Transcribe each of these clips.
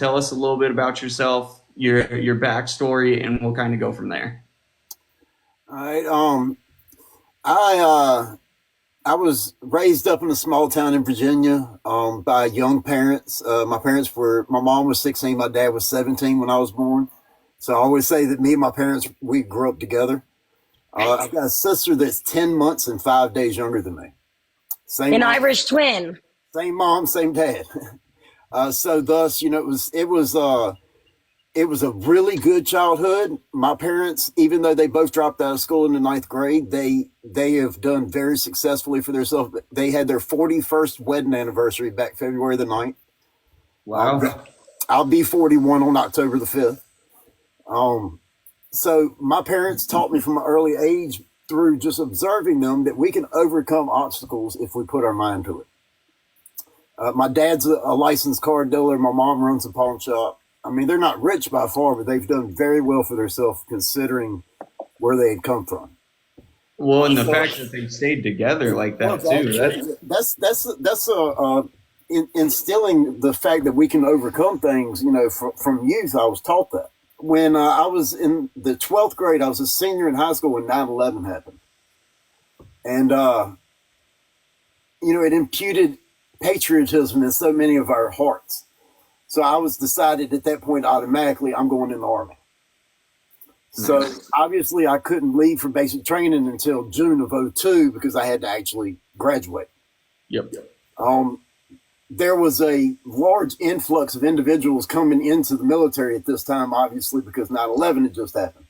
Tell us a little bit about yourself, your backstory, and we'll kind of go from there. All right. I was raised up in a small town in Virginia by young parents. My mom was 16, my dad was 17 when I was born. So I always say that me and my parents, we grew up together. I've got a sister that's 10 months and 5 days younger than me. An Irish twin. Same mom, same dad. So thus, it was a really good childhood. My parents, even though they both dropped out of school in the ninth grade, they have done very successfully for themselves. They had their 41st wedding anniversary back February the 9th. Wow. I'll be 41 on October the 5th. So my parents taught me from an early age through just observing them that we can overcome obstacles if we put our mind to it. My dad's a licensed car dealer. My mom runs a pawn shop. I mean, they're not rich by far, but they've done very well for themselves considering where they had come from. Well, and the fact that they stayed together like that too. Instilling the fact that we can overcome things. From youth, I was taught that. When I was in the 12th grade, I was a senior in high school when 9/11 happened, and it imputed patriotism in so many of our hearts. So I was decided at that point automatically I'm going in the Army. So obviously I couldn't leave for basic training until June of 2002 because I had to actually graduate. Yep. There was a large influx of individuals coming into the military at this time, obviously because 9/11 had just happened.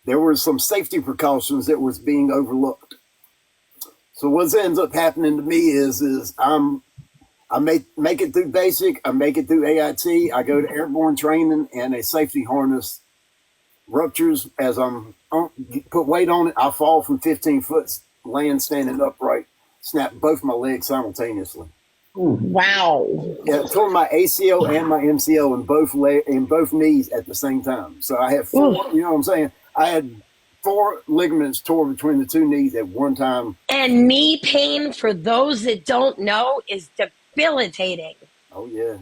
There were some safety precautions that was being overlooked. So what ends up happening to me is I make it through basic, I make it through AIT, I go to airborne training, and a safety harness ruptures as I'm put weight on it. I fall from 15 foot, land standing upright, snap both my legs simultaneously. Ooh, wow. Yeah, tore my ACL and my MCL in both knees at the same time. So I had four, you know what I'm saying? I had 4 ligaments tore between the 2 knees at one time. And knee pain, for those that don't know, is debilitating. Oh, yeah.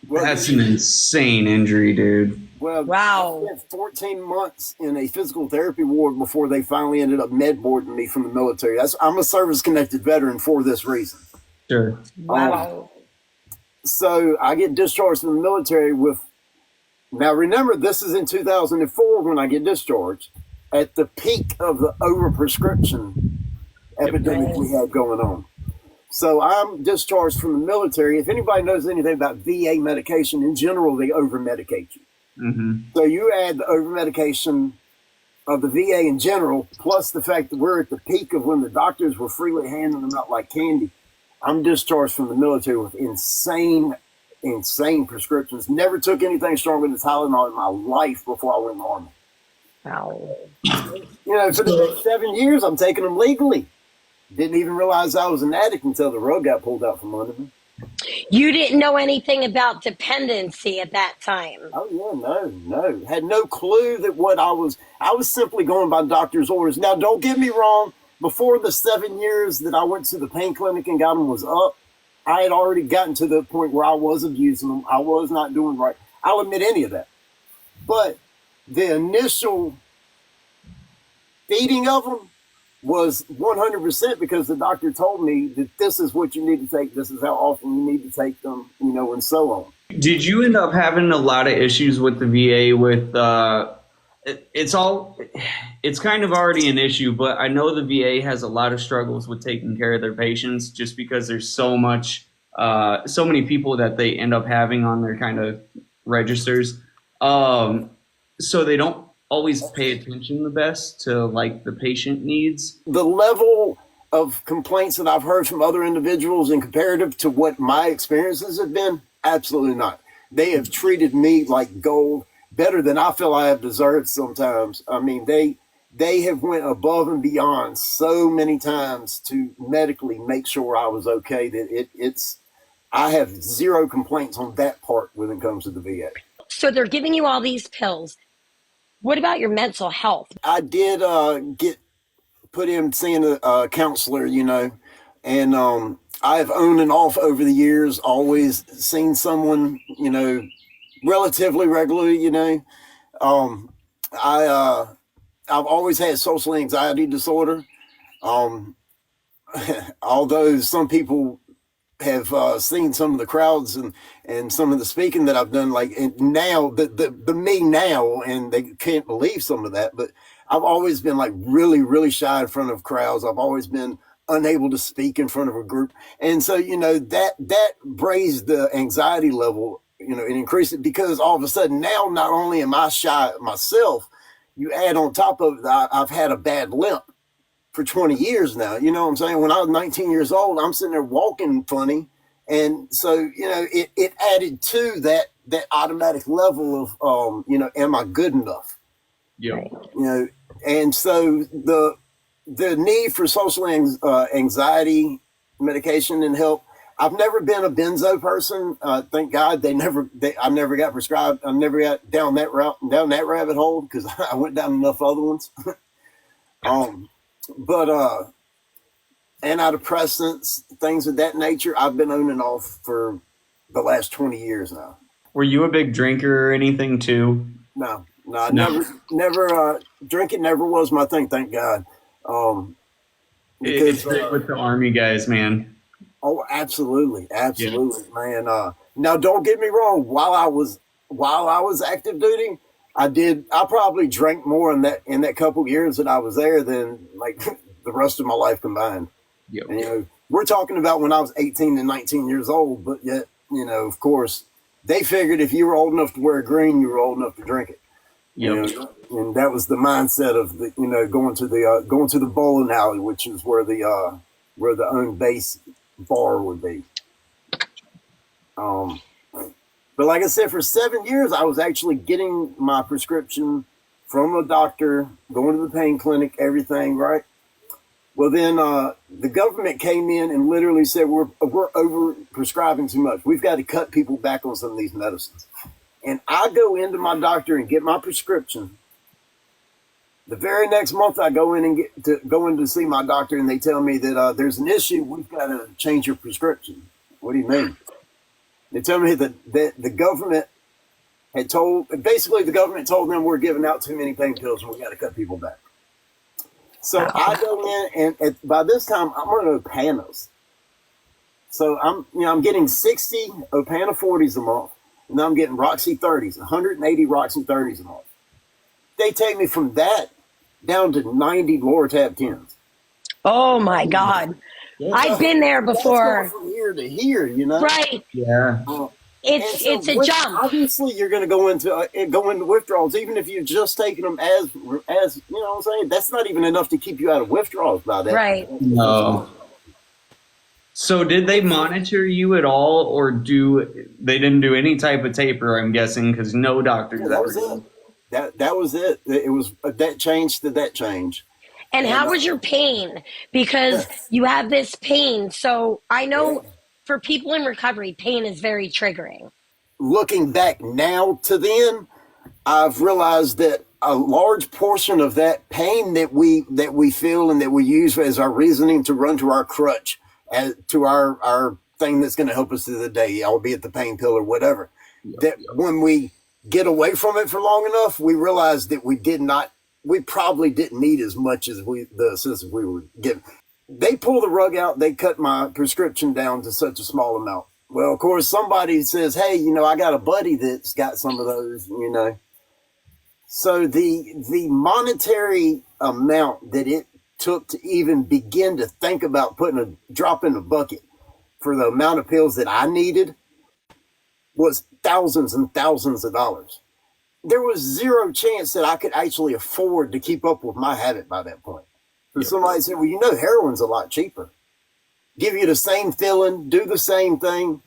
Well, that's an insane injury, dude. Well, wow. I spent 14 months in a physical therapy ward before they finally ended up med boarding me from the military. I'm a service-connected veteran for this reason. Sure. Wow. So I get discharged from the military now remember, this is in 2004 when I get discharged, at the peak of the overprescription epidemic we had going on. So I'm discharged from the military. If anybody knows anything about VA medication, in general, they over-medicate you. Mm-hmm. So you add the over-medication of the VA in general, plus the fact that we're at the peak of when the doctors were freely handing them out like candy. I'm discharged from the military with insane prescriptions. Never took anything stronger than Tylenol in my life before I went in the Army. Wow. For the next 7 years, I'm taking them legally. Didn't even realize I was an addict until the rug got pulled out from under me. You didn't know anything about dependency at that time? Oh, yeah, no. Had no clue that I was simply going by doctor's orders. Now, don't get me wrong. Before the 7 years that I went to the pain clinic and got them was up, I had already gotten to the point where I was abusing them. I was not doing right. I'll admit any of that. But the initial feeding of them was 100% because the doctor told me that this is what you need to take. This is how often you need to take them, and so on. Did you end up having a lot of issues with the VA with, it's kind of already an issue, but I know the VA has a lot of struggles with taking care of their patients just because there's so many people that they end up having on their kind of registers. So they don't always pay attention the best to like the patient needs. The level of complaints that I've heard from other individuals in comparative to what my experiences have been, absolutely not. They have treated me like gold, better than I feel I have deserved sometimes. I mean, they have went above and beyond so many times to medically make sure I was okay that I have zero complaints on that part when it comes to the VA. So they're giving you all these pills. What about your mental health? I did get put in seeing a counselor, and I have on and off over the years always seen someone, relatively regularly, you know. Um, I've always had social anxiety disorder. Um, although some people have seen some of the crowds and some of the speaking that I've done, like now the me now, and they can't believe some of that. But I've always been like really, really shy in front of crowds. I've always been unable to speak in front of a group, and so you know that raised the anxiety level, you know, and increased it because all of a sudden now not only am I shy myself, you add on top of that I've had a bad limp for 20 years now. You know what I'm saying? When I was 19 years old, I'm sitting there walking funny. And so, you know, it added to that automatic level of, you know, am I good enough? Yeah. You know, and so the need for social anxiety medication and help. I've never been a benzo person. Thank God I never got prescribed. I never got down that rabbit hole because I went down enough other ones. But antidepressants, things of that nature, I've been on and off for the last 20 years now. Were you a big drinker or anything too? No, I No. never, drinking never was my thing, thank God. It's Because, big with the army guys, man. oh, absolutely, Yeah. man. Now don't get me wrong. While I was active duty, I probably drank more in that couple years that I was there than like the rest of my life combined. Yep. And, you know, we're talking about when I was 18 and 19 years old, but yet, you know, of course, they figured if you were old enough to wear green, you were old enough to drink it. Yep. You know, and that was the mindset of the, you know, going to the bowling alley, which is where the own base bar would be. But like I said, for 7 years, I was actually getting my prescription from a doctor, going to the pain clinic, everything right. Well, then the government came in and literally said we're over prescribing too much. We've got to cut people back on some of these medicines. And I go into my doctor and get my prescription. The very next month, I go in to see my doctor, and they tell me that there's an issue. We've got to change your prescription. What do you mean? They tell me that the government the government told them we're giving out too many pain pills and we got to cut people back. So I go in, and by this time I'm on Opanas. So I'm getting 60 Opana 40s a month, and I'm getting Roxy 30s, 180 Roxy 30s a month. They take me from that down to 90 Lortab 10s. Oh my God. I've been there That's going before. from here to here, you know. Right. Yeah. It's a jump. Obviously, you're going to go into withdrawals, even if you're just taking them as you know what I'm saying. That's not even enough to keep you out of withdrawals by that. Right. No. So did they monitor you at all, or they didn't do any type of taper? I'm guessing because no doctors That was ever. it. That was it. It was that change to that change. And how was your pain? Because you have this pain. So I know for people in recovery, pain is very triggering. Looking back now to then, I've realized that a large portion of that pain that we feel and that we use as our reasoning to run to our crutch, as to our thing that's going to help us through the day, albeit the pain pill or whatever. That when we get away from it for long enough, we realize that we probably didn't need as much as the assistance we were given. They pull the rug out. They cut my prescription down to such a small amount. Well, of course, somebody says, hey, you know, I got a buddy that's got some of those, you know. So the monetary amount that it took to even begin to think about putting a drop in the bucket for the amount of pills that I needed was thousands and thousands of dollars. There was zero chance that I could actually afford to keep up with my habit by that point. So somebody said, well, you know, heroin's a lot cheaper. Give you the same feeling, do the same thing.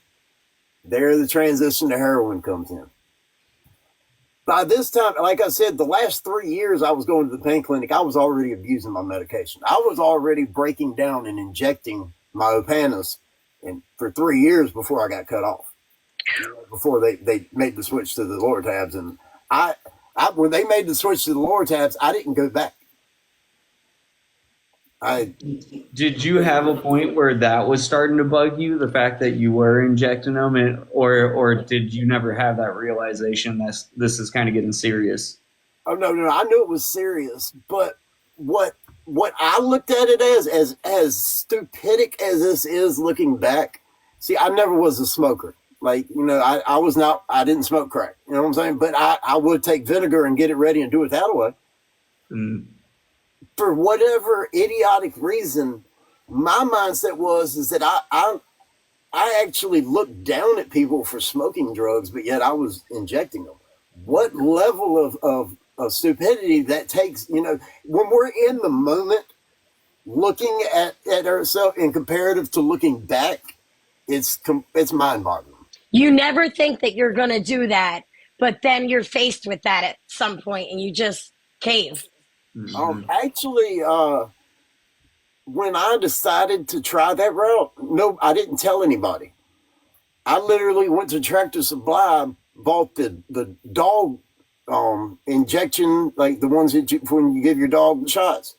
There the transition to heroin comes in. By this time, like I said, the last 3 years I was going to the pain clinic, I was already abusing my medication. I was already breaking down and injecting my Opanas for 3 years before I got cut off. Before they made the switch to the lower tabs. And when they made the switch to the lower tabs, I didn't go back. I Did you have a point where that was starting to bug you, the fact that you were injecting them, or did you never have that realization that this is kind of getting serious? oh no, I knew it was serious, but what what I looked at it as stupidic as this is looking back. See, I never was a smoker. Like, I was not, I didn't smoke crack. You know what I'm saying? But I would take vinegar and get it ready and do it that way. Mm, For whatever idiotic reason, my mindset was is that I actually looked down at people for smoking drugs, but yet I was injecting them. What level of stupidity that takes, when we're in the moment looking at ourselves in comparative to looking back, it's mind boggling. You never think that you're going to do that, but then you're faced with that at some point and you just cave. mhm. Actually, when I decided to try that route, no, I didn't tell anybody. I literally went to Tractor Supply, bought the dog injection, like the ones that when you give your dog shots,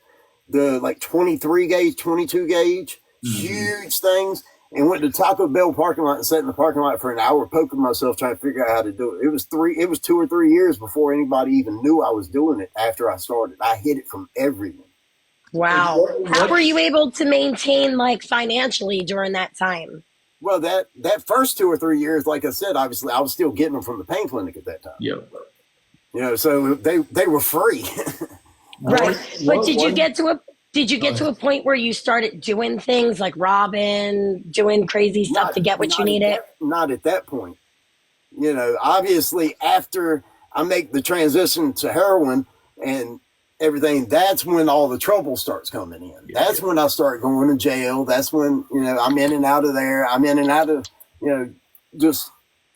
the like 23 gauge, 22 gauge, Mhm. huge things, and went to Taco Bell parking lot and sat in the parking lot for an hour poking myself trying to figure out how to do it. It was 2 or 3 years before anybody even knew I was doing it after I started. I hid it from everyone. And Wow. How were you able to maintain like financially during that time? Well, that first 2 or 3 years, like I said, obviously I was still getting them from the pain clinic at that time. Yep. So they were free. Right. But What was? did you Go get to ahead. a point where you started doing things like robbing, doing crazy stuff not to get what you needed? not at that point. Obviously after I make the transition to heroin and everything, that's when all the trouble starts coming in. That's when I start going to jail. That's when, I'm in and out of there. I'm in and out of, just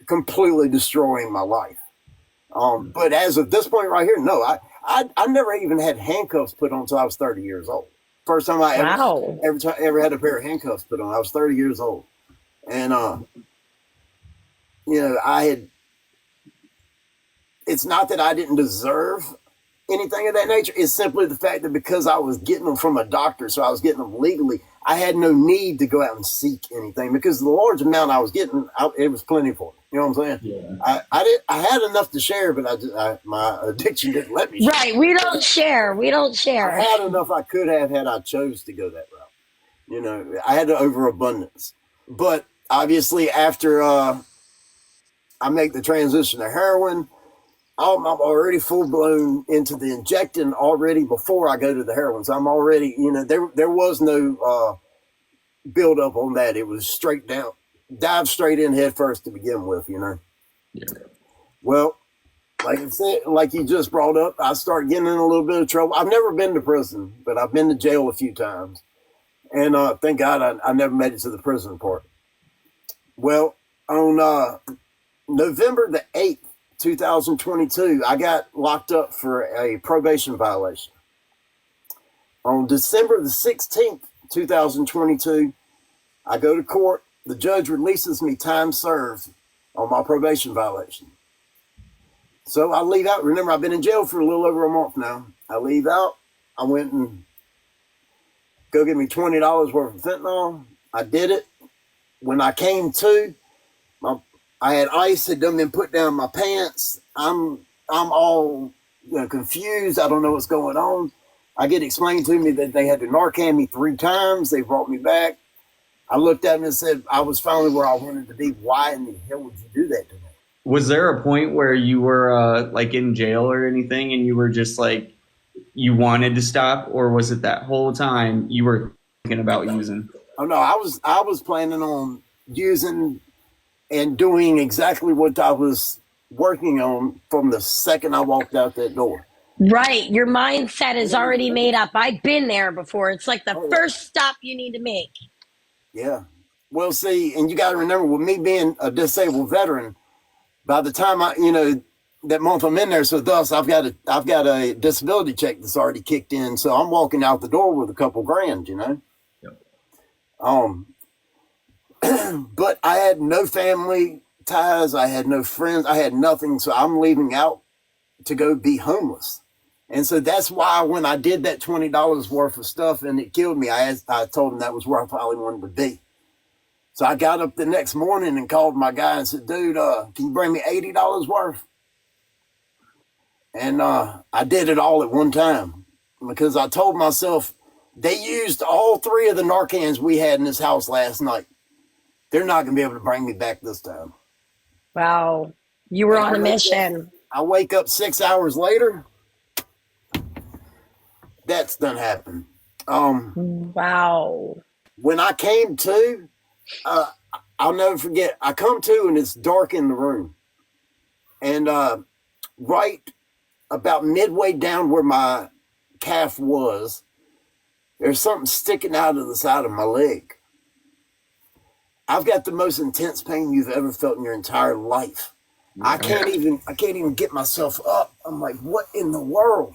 completely destroying my life. But as of this point right here, no, I never even had handcuffs put on until I was 30 years old. First time I Wow. ever had a pair of handcuffs put on, I was 30 years old. And, I had, it's not that I didn't deserve anything of that nature. It's simply the fact that because I was getting them from a doctor, so I was getting them legally, I had no need to go out and seek anything because the large amount I was getting, it was plenty for me. You know what I'm saying? Yeah. I had enough to share, but my addiction didn't let me share. Right. We don't share. We don't I share. had enough I could have had I chose to go that route. I had an overabundance. But obviously, after I make the transition to heroin, I'm already full blown into the injecting already before I go to the heroin. So I'm already, there was no build up on that. It was straight down, dive straight in head first to begin with. Yeah. Well, like I said, like you just brought up, I started getting in a little bit of trouble. I've never been to prison, but I've been to jail a few times. And thank God I never made it to the prison part. Well, on November the 8th, 2022, I got locked up for a probation violation. On December the 16th, 2022, I go to court. The judge releases me time served on my probation violation. So I leave out. Remember, I've been in jail for a little over a month now. I leave out. I went and go get me $20 worth of fentanyl. I did it. When I came to, I had ice had done been put down my pants. I'm all confused. I don't know what's going on. I get explained to me that they had to Narcan me 3 times. They brought me back. I looked at them and said I was finally where I wanted to be. Why in the hell would you do that to me? Was there a point where you were like in jail or anything, and you were just like you wanted to stop, or was it that whole time you were thinking about using? Oh no, I was planning on using and doing exactly what I was working on from the second I walked out that door. Right. Your mindset is already made up. I've been there before. It's like the Oh yeah. first stop you need to make. Yeah. Well, see, and you got to remember, with me being a disabled veteran, by the time that month I'm in there, so thus I've got a disability check that's already kicked in, so I'm walking out the door with a couple grand. Yep. Um, but I had no family ties, I had no friends, I had nothing, so I'm leaving out to go be homeless. And so that's why when I did that $20 worth of stuff and it killed me, I told him that was where I probably wanted to be. So I got up the next morning and called my guy and said, dude, can you bring me $80 worth? And I did it all at one time because I told myself they used all 3 of the Narcans we had in this house last night. They're not going to be able to bring me back this time. Wow. You were And on a mission. I wake up 6 hours later. That's done happened. Wow. When I came to, I'll never forget. I come to and it's dark in the room. And right about midway down where my calf was, there's something sticking out of the side of my leg. I've got the most intense pain you've ever felt in your entire life. I can't even get myself up. I'm like, what in the world?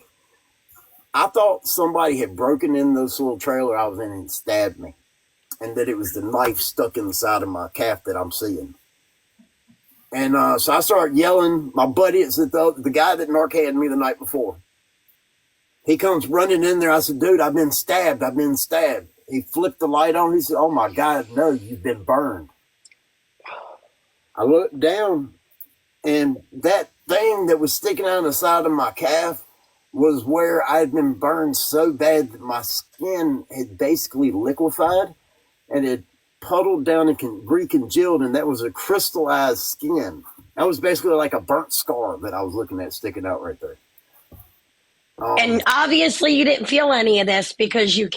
I thought somebody had broken in this little trailer I was in and stabbed me, and that it was the knife stuck in the side of my calf that I'm seeing. And so I started yelling. My buddy, it's the guy that narcaned me the night before. He comes running in there. I said, dude, I've been stabbed. I've been stabbed. He flipped the light on. He said, oh, my God, no, you've been burned. I looked down, and that thing that was sticking out of the side of my calf was where I had been burned so bad that my skin had basically liquefied and it puddled down and recongealed, and that was a crystallized skin. That was basically like a burnt scar that I was looking at sticking out right there. And obviously you didn't feel any of this because you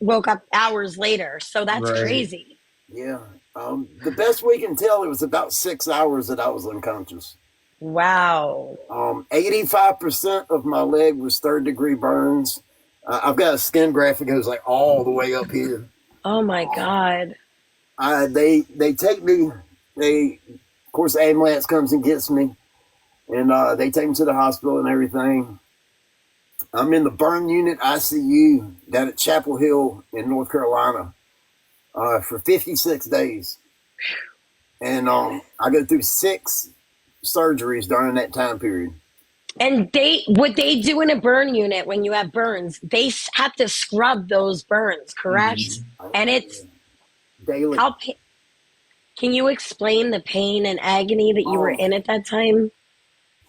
woke up hours later. So that's crazy. Yeah. The best we can tell, it was about 6 hours that I was unconscious. Wow. 85% of my leg was 3rd-degree burns. I've got a skin graft that goes like all the way up here. Oh my God. They take me. Of course, the ambulance comes and gets me, and they take me to the hospital and everything. I'm in the burn unit ICU down at Chapel Hill in North Carolina for 56 days. And I go through 6 surgeries during that time period. And what they do in a burn unit when you have burns, they have to scrub those burns, correct? Mm-hmm. And it's daily. Can you explain the pain and agony that you were in at that time?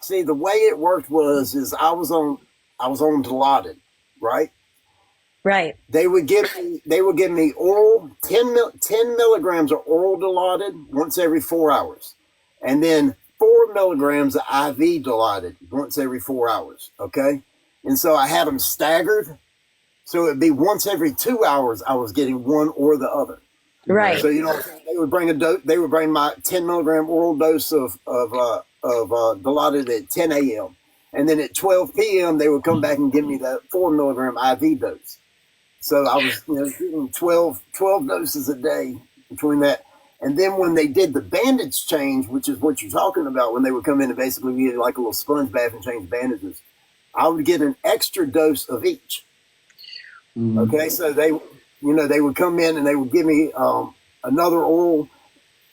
See, the way it worked is I was on Dilaudid, right? Right. They would give me oral 10 milligrams of oral Dilaudid once every 4 hours, and then 4 milligrams of IV Dilaudid once every 4 hours. Okay, and so I had them staggered, so it'd be once every 2 hours I was getting one or the other. Right. So they would bring They would bring my 10 milligram oral dose of Dilaudid at 10 a.m. And then at 12 p.m. they would come back and give me that 4 milligram IV dose. So I was getting 12 doses a day between that. And then when they did the bandage change, which is what you're talking about, when they would come in and basically get like a little sponge bath and change bandages, I would get an extra dose of each. Mm-hmm. Okay, so they would come in and they would give me another oral,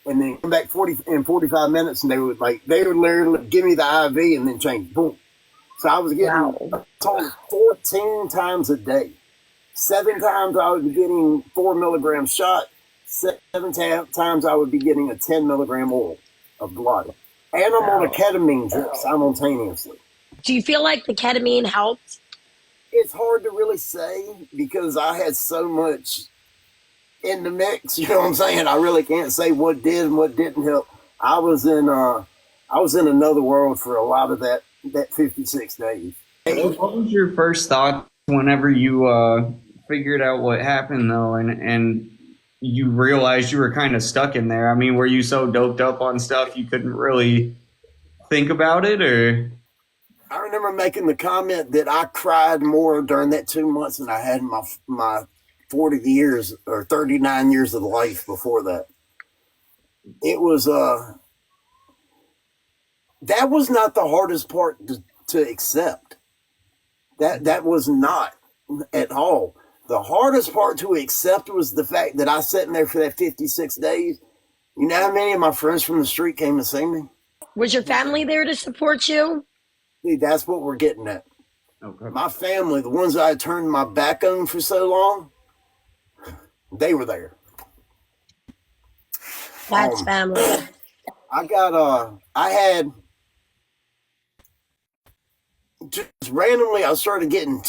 and then come back 45 minutes, and they would literally give me the IV and then change. Boom. So I was getting 14 times a day. 7 times I would be getting 4 milligram shot. 7 times I would be getting a 10 milligram oral of Dilaudid. And I'm on a ketamine drip simultaneously. Do you feel like the ketamine helped? It's hard to really say because I had so much in the mix. You know what I'm saying? I really can't say what did and what didn't help. I was in another world for a lot of that 56 days. What was your first thought whenever you figured out what happened, though, and you realized you were kind of stuck in there? I mean, were you so doped up on stuff you couldn't really think about it, or? I remember making the comment that I cried more during that 2 months than I had in my 40 years or 39 years of life before that. It was that was not the hardest part to accept. That was not at all. The hardest part to accept was the fact that I sat in there for that 56 days. You know how many of my friends from the street came to see me? Was your family there to support you? See, that's what we're getting at. Okay. My family, the ones I had turned my back on for so long, they were there. That's family. I had just randomly, I started getting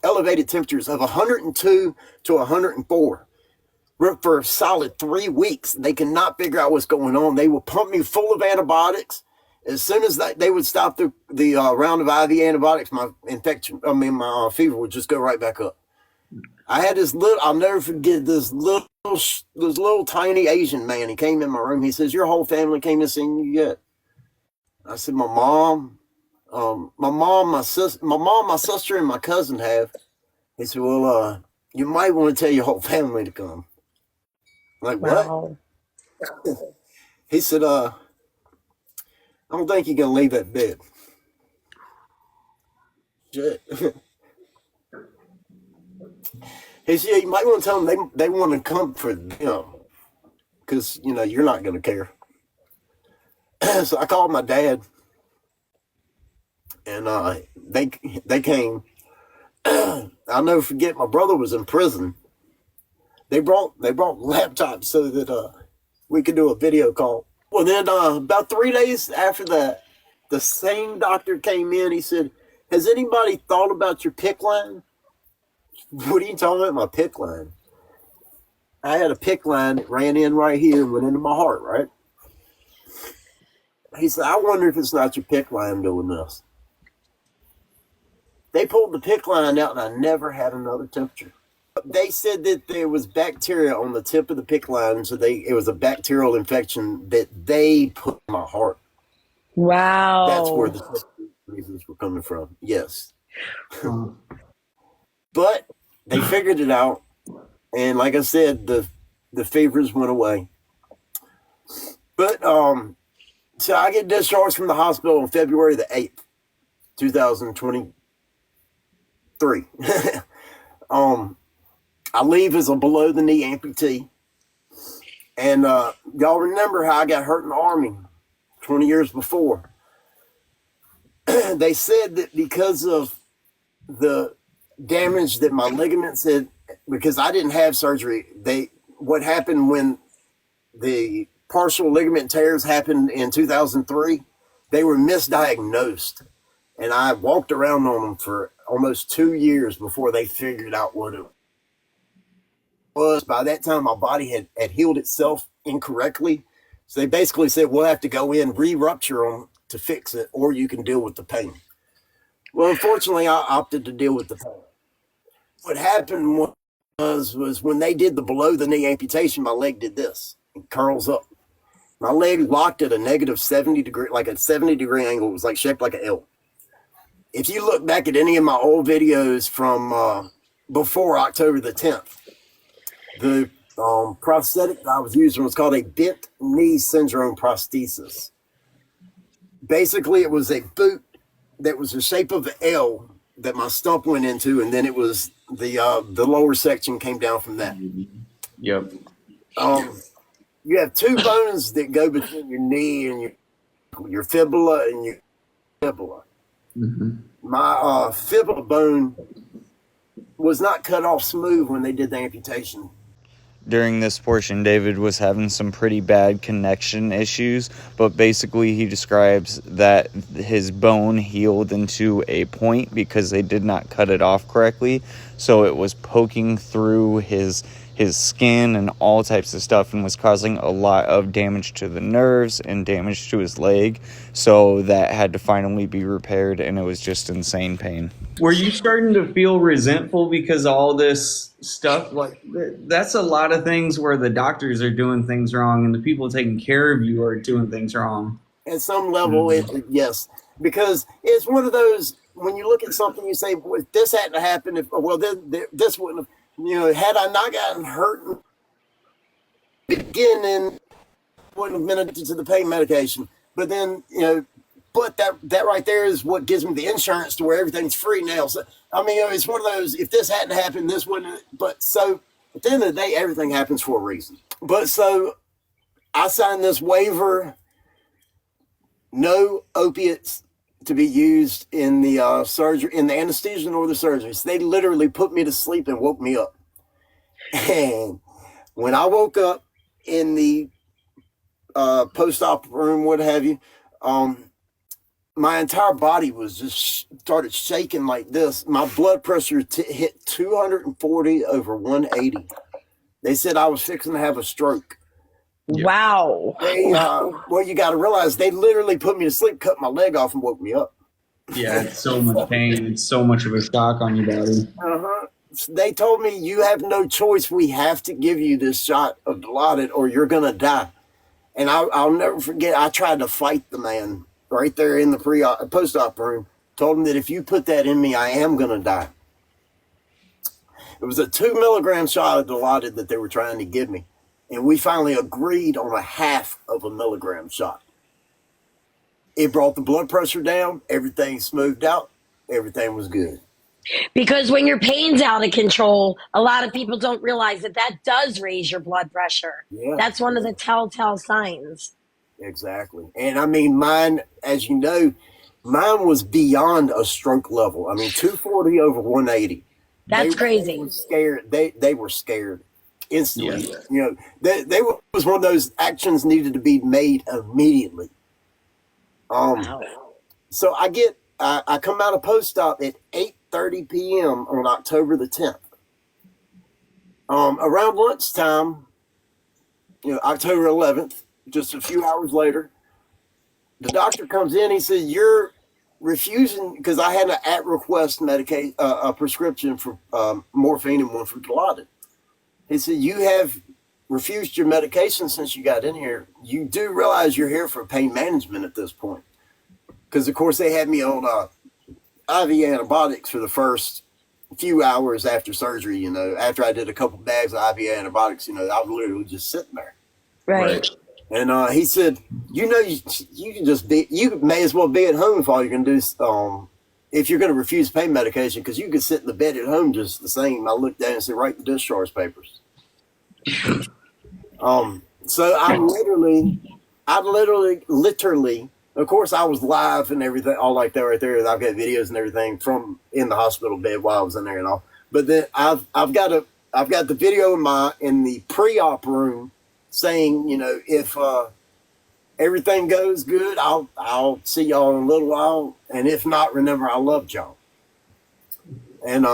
elevated temperatures of 102 to 104 for a solid 3 weeks. They could not figure out what's going on. They would pump me full of antibiotics. As soon as they would stop the round of IV antibiotics, my fever would just go right back up. I had I'll never forget this little tiny Asian man. He came in my room. He says, "Your whole family came and seen you yet?" I said, my mom, my sister, and my cousin have. He said, "Well, you might want to tell your whole family to come." I'm like, what? Wow. He said, "I don't think you're gonna leave that bed." Shit. He said, "You might want to tell them they want to come for them, because you're not gonna care." So I called my dad, and they came. I'll never forget. My brother was in prison. They brought laptops so that we could do a video call. Well, then about 3 days after that, the same doctor came in. He said, "Has anybody thought about your PICC line?" What are you talking about, my PICC line? I had a PICC line that ran in right here and went into my heart, right? He said, "I wonder if it's not your PICC line doing this." They pulled the PICC line out, and I never had another temperature. They said that there was bacteria on the tip of the PICC line, so it was a bacterial infection that they put in my heart. Wow. That's where the reasons were coming from. Yes. But they figured it out, and like I said, the fevers went away. But so I get discharged from the hospital on February the 8th, 2023. I leave as a below the knee amputee. And y'all remember how I got hurt in the Army 20 years before. They said that because of the damage that my ligaments had, because I didn't have surgery, what happened when the partial ligament tears happened in 2003, they were misdiagnosed. And I walked around on them for almost 2 years before they figured out what it was. By that time, my body had healed itself incorrectly. So they basically said, "We'll have to go in, re-rupture them to fix it, or you can deal with the pain." Well, unfortunately, I opted to deal with the pain. What happened was when they did the below the knee amputation, my leg did this. It curls up. My leg locked at a negative 70 degree, like a 70-degree angle. It was like shaped like an L. If you look back at any of my old videos from before October the 10th, the prosthetic that I was using was called a bent knee syndrome prosthesis. Basically, it was a boot that was the shape of an L that my stump went into, and then it was the lower section came down from that. Yep. You have two bones that go between your knee and your fibula and your fibula. Mm-hmm. My fibula bone was not cut off smooth when they did the amputation. During this portion, David was having some pretty bad connection issues, but basically he describes that his bone healed into a point because they did not cut it off correctly, so it was poking through his skin and all types of stuff and was causing a lot of damage to the nerves and damage to his leg, so that had to finally be repaired, and it was just insane pain. Were you starting to feel resentful because of all this stuff? Like, that's a lot of things where the doctors are doing things wrong and the people taking care of you are doing things wrong. At some level, yes. Because it's one of those, when you look at something, you say, well, if this hadn't happened, this wouldn't have, had I not gotten hurt in the beginning, wouldn't have been addicted to the pain medication. But then, but that right there is what gives me the insurance to where everything's free now. So, it's one of those, if this hadn't happened, this wouldn't. But so at the end of the day, everything happens for a reason. But so I signed this waiver, no opiates, to be used in the surgery, in the anesthesia nor the surgeries. They literally put me to sleep and woke me up. And when I woke up in the post-op room, what have you, my entire body was just started shaking like this. My blood pressure hit 240 over 180. They said I was fixing to have a stroke. Wow. Well, you got to realize they literally put me to sleep, cut my leg off, and woke me up. Yeah, it's so much pain. It's so much of a shock on your body. They told me, you have no choice. We have to give you this shot of Dilaudid or you're going to die. And I'll never forget, I tried to fight the man right there in the post-op room. Told him that if you put that in me, I am going to die. It was a 2 milligram shot of Dilaudid that they were trying to give me. And we finally agreed on a 1/2 of a milligram shot. It brought the blood pressure down. Everything smoothed out. Everything was good. Because when your pain's out of control, a lot of people don't realize that that does raise your blood pressure. Yeah. That's one of the telltale signs. Exactly. And I mean, mine, as you know, mine was beyond a stroke level. I mean, 240 over 180. That's crazy. They were scared. They were scared instantly. Yeah. You know, they was one of those actions needed to be made immediately. Wow. So I come out of post-op at 8:30 p.m. on October the 10th. Around lunchtime, October 11th, just a few hours later, the doctor comes in. He says, "You're refusing," because I had an at-request a prescription for morphine and one for Dilaudid. He said, "You have refused your medication since you got in here. You do realize you're here for pain management at this point." Because, of course, they had me on IV antibiotics for the first few hours after surgery. After I did a couple bags of IV antibiotics, I was literally just sitting there. Right. And he said, you can you may as well be at home if all you're going to do if you're going to refuse pain medication, because you could sit in the bed at home just the same. I looked down and said, write the discharge papers. So I literally, of course, I was live and everything, all like that right there. I've got videos and everything from in the hospital bed while I was in there and all. But then I've got the video in the pre-op room saying, if everything goes good, I'll see y'all in a little while, and if not, remember I loved y'all. And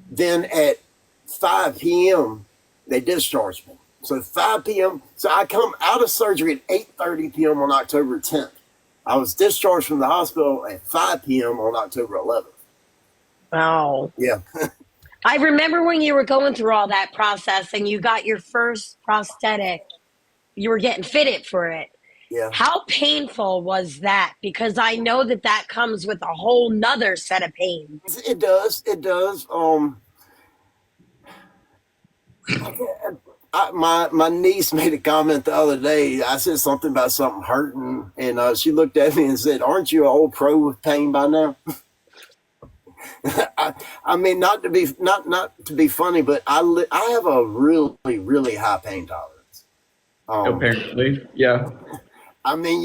then at 5 p.m. they discharged me. So 5 p.m. So I come out of surgery at 8:30 p.m. on October 10th. I was discharged from the hospital at 5 p.m. on October 11th. Wow. Yeah. I remember when you were going through all that process and you got your first prosthetic, you were getting fitted for it. Yeah. How painful was that? Because I know that comes with a whole nother set of pain. It does. My niece made a comment the other day. I said something about something hurting, and she looked at me and said, "Aren't you an old pro with pain by now?" I mean, not to be funny, but I have a really, really high pain tolerance. Apparently, yeah. I mean,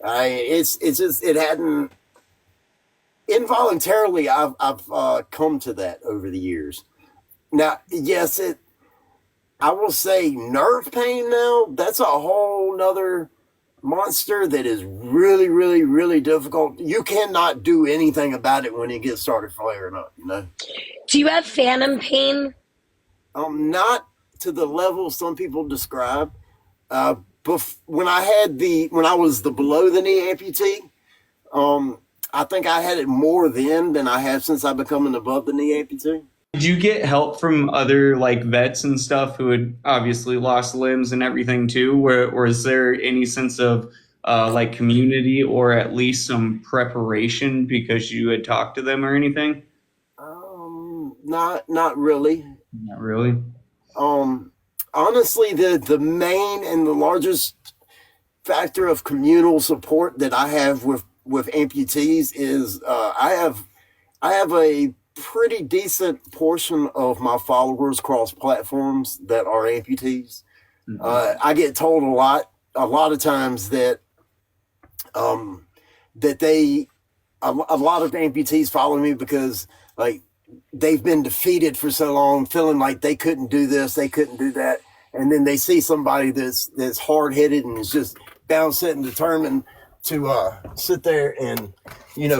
it's just it hadn't involuntarily. I've come to that over the years. Now, yes, I will say nerve pain now, that's a whole nother monster that is really, really, really difficult. You cannot do anything about it when it gets started flaring up, Do you have phantom pain? Not to the level some people describe. When I was the below the knee amputee, I think I had it more then than I have since I become an above the knee amputee. Did you get help from other vets and stuff who had obviously lost limbs and everything too? Or is there any sense of community or at least some preparation because you had talked to them or anything? Not really. Not really. Honestly, the main and the largest factor of communal support that I have with amputees is I have a pretty decent portion of my followers cross platforms that are amputees. Mm-hmm. I get told a lot of times that that a lot of amputees follow me because like they've been defeated for so long, feeling like they couldn't do this, they couldn't do that. And then they see somebody that's hard headed and is just bound, set, and determined to sit there and,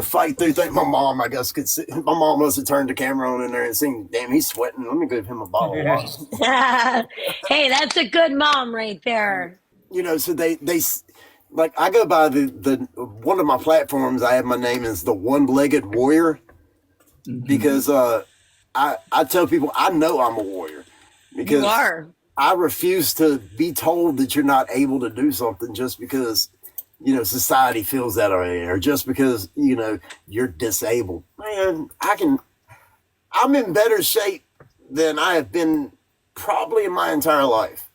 fight through things. My mom, I guess, my mom must have turned the camera on in there and seen, damn, he's sweating. Let me give him a bottle of water. Hey, that's a good mom right there. So they like, I go by the one of my platforms, I have my name as the One-Legged Warrior because I tell people I know I'm a warrior because you are. I refuse to be told that you're not able to do something just because, society feels that way, or just because, you're disabled. Man, I'm in better shape than I have been probably in my entire life.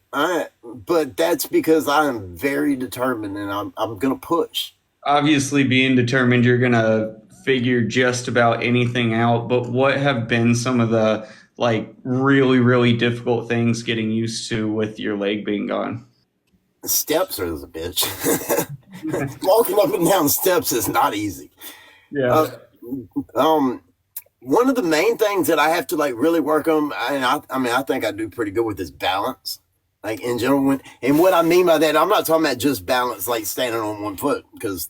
But that's because I am very determined and I'm going to push. Obviously, being determined, you're going to figure just about anything out. But what have been some of the really, really difficult things getting used to with your leg being gone? The steps are the bitch. Walking up and down steps is not easy. Yeah. One of the main things that I have to really work on, and I think I do pretty good with, is balance. Like in general, and what I mean by that, I'm not talking about just balance, like standing on one foot, because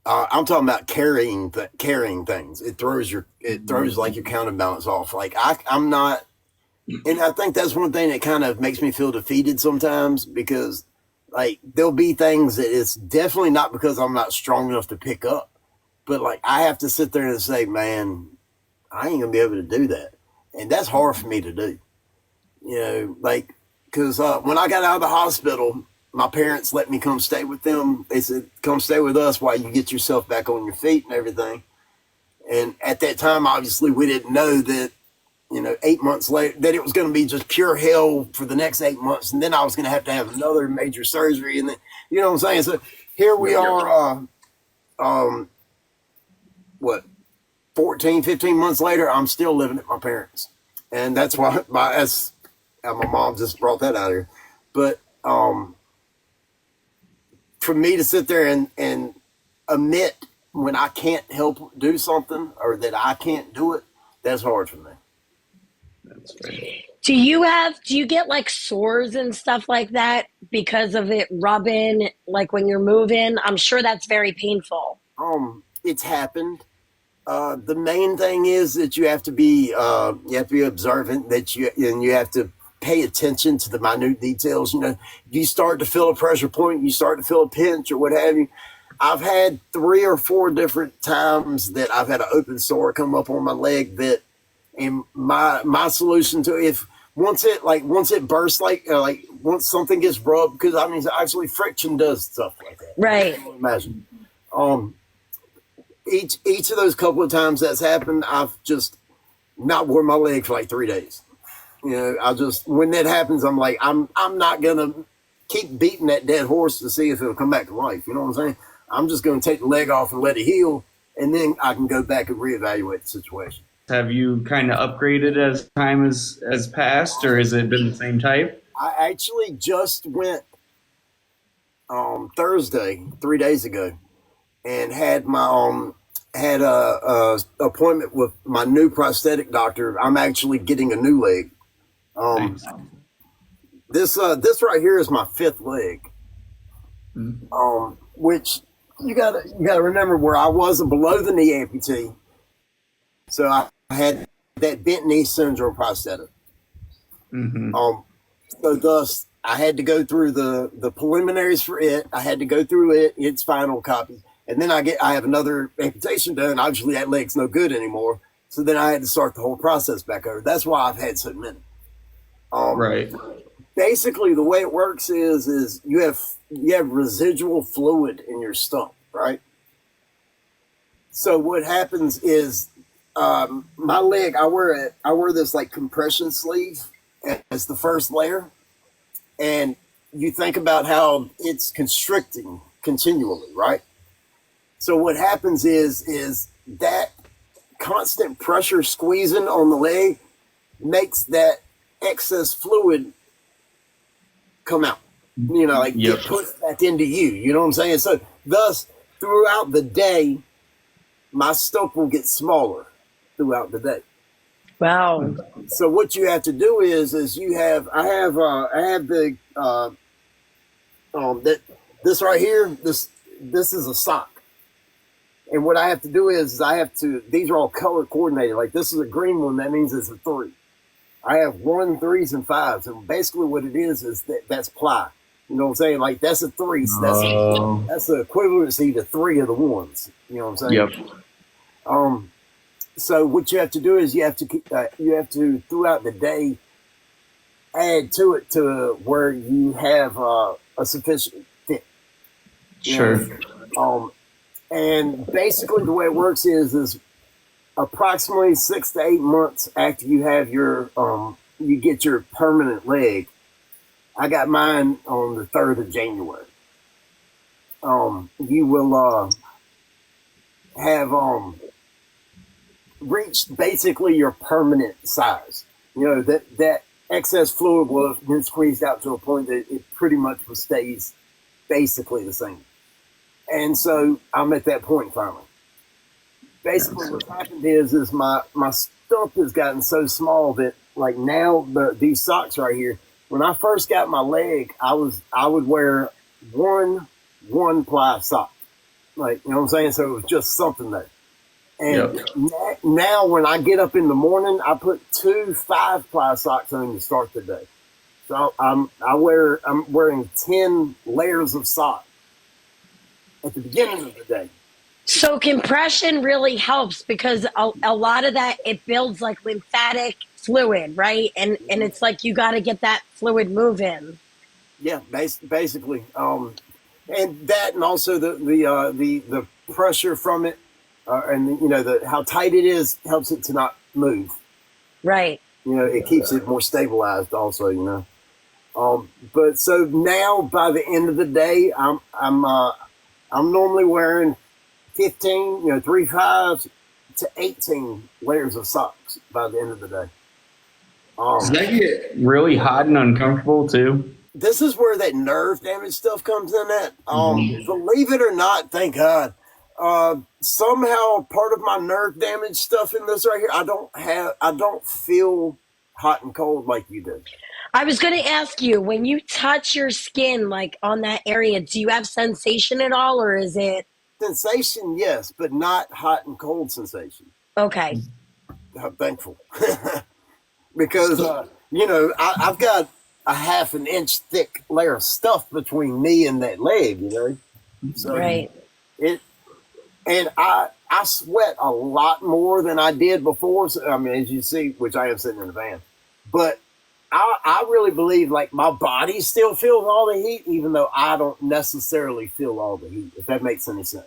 I'm talking about carrying things. It throws your counterbalance off. Like I'm not, and I think that's one thing that kind of makes me feel defeated sometimes, because there'll be things that it's definitely not because I'm not strong enough to pick up, but I have to sit there and say, man, I ain't gonna be able to do that, and that's hard for me to do. Because when I got out of the hospital, my parents let me come stay with them. They said, come stay with us while you get yourself back on your feet and everything. And at that time, obviously, we didn't know that, 8 months later, that it was going to be just pure hell for the next 8 months. And then I was going to have another major surgery. And then, you know what I'm saying? So here we are, 14, 15 months later, I'm still living at my parents'. And that's why my mom just brought that out here. But for me to sit there and admit when I can't help do something, or that I can't do it, that's hard for me. That's right. Do you get sores and stuff like that because of it rubbing, when you're moving? I'm sure that's very painful. It's happened. The main thing is that you have to be observant, and you have to pay attention to the minute details. You start to feel a pressure point, you start to feel a pinch or what have you. I've had 3 or 4 different times that I've had an open sore come up on my leg, and my solution to it, once it bursts, once something gets rubbed, because actually friction does stuff like that. Right. Imagine. Each of those couple of times that's happened, I've just not worn my leg for 3 days. When that happens, I'm I'm not gonna keep beating that dead horse to see if it'll come back to life. You know what I'm saying? I'm just gonna take the leg off and let it heal, and then I can go back and reevaluate the situation. Have you kind of upgraded as time has passed, or has it been the same type? I actually just went Thursday, 3 days ago, and had my had a appointment with my new prosthetic doctor. I'm actually getting a new leg. This right here is my 5th leg. Which you gotta remember, where I was a below the knee amputee, so I had that bent knee syndrome prosthetic. So thus I had to go through the preliminaries for it. I had to go through its final copy, and then I have another amputation done. Obviously that leg's no good anymore, so then I had to start the whole process back over. That's why I've had so many. Right. Basically, the way it works is you have residual fluid in your stump, right? So what happens is, my leg, I wear this compression sleeve as the first layer, and you think about how it's constricting continually, right? So what happens is that constant pressure squeezing on the leg makes that excess fluid come out, get pushed back into you. You know what I'm saying? So thus throughout the day, my stump will get smaller throughout the day. Wow. So what you have to do is I have the that this right here, this is a sock. And what I have to do is these are all color coordinated. Like this is a green one, that means it's a 3. I have 1, 3s, and 5s. And basically what it is that's ply. You know what I'm saying? Like that's a 3. So that's the equivalency to 3 of the 1s. You know what I'm saying? Yep. So what you have to do is you have to throughout the day add to it to where you have a sufficient fit. Sure. And basically the way it works is approximately 6 to 8 months after you have you get your permanent leg. I got mine on the 3rd of January. You will have reached basically your permanent size. You know, that excess fluid will have been squeezed out to a point that it pretty much stays basically the same. And so I'm at that point finally. Basically what happened is my stump has gotten so small that like now these socks right here, when I first got my leg, I would wear one ply sock. Like, you know what I'm saying? So it was just something there. And now when I get up in the morning, I put 2 5-ply socks on to start the day. So I'm wearing 10 layers of socks at the beginning of the day. So compression really helps because a lot of that, it builds like lymphatic fluid, right? And it's like you got to get that fluid moving. Yeah, basically. And that, and also the pressure from it, and you know how tight it is helps it to not move. Right. You know, it keeps it more stabilized. Also, you know. But so now by the end of the day, I'm normally wearing 15, 3 5s to 18 layers of socks by the end of the day. Does that get really hot and uncomfortable too? This is where that nerve damage stuff comes in at. Believe it or not, thank God. Somehow part of my nerve damage stuff in this right here, I don't feel hot and cold like you do. I was going to ask you, when you touch your skin, like on that area, do you have sensation at all, or is it? Sensation, yes, but not hot and cold sensation. Okay. I'm thankful. Because, I've got a 1/2 inch thick layer of stuff between me and that leg, you know? So Right. And I sweat a lot more than I did before. So, I mean, as you see, which I am sitting in the van, but I really believe like my body still feels all the heat, even though I don't necessarily feel all the heat, if that makes any sense.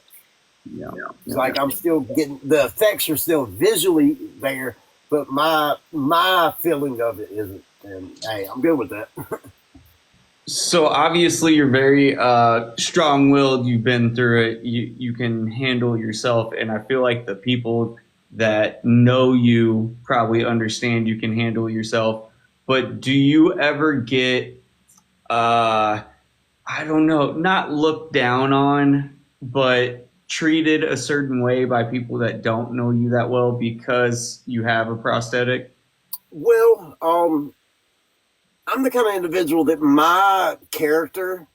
Yeah. It's like I'm still getting, the effects are still visually there, but my feeling of it isn't. And hey, I'm good with that. So obviously you're very strong-willed. You've been through it. You can handle yourself, and I feel like the people that know you probably understand you can handle yourself. But do you ever get, I don't know, not looked down on, but treated a certain way by people that don't know you that well because you have a prosthetic? Well, I'm the kind of individual that my character,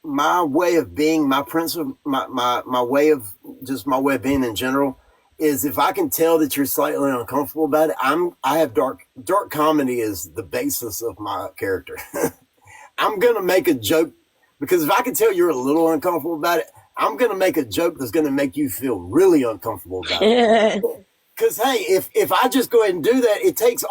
my way of being, my principle, my way of being in general is if I can tell that you're slightly uncomfortable about it, I have dark comedy is the basis of my character. I'm going to make a joke because if I can tell you're a little uncomfortable about it, I'm going to make a joke that's going to make you feel really uncomfortable about it. Because hey, if I just go ahead and do that, it takes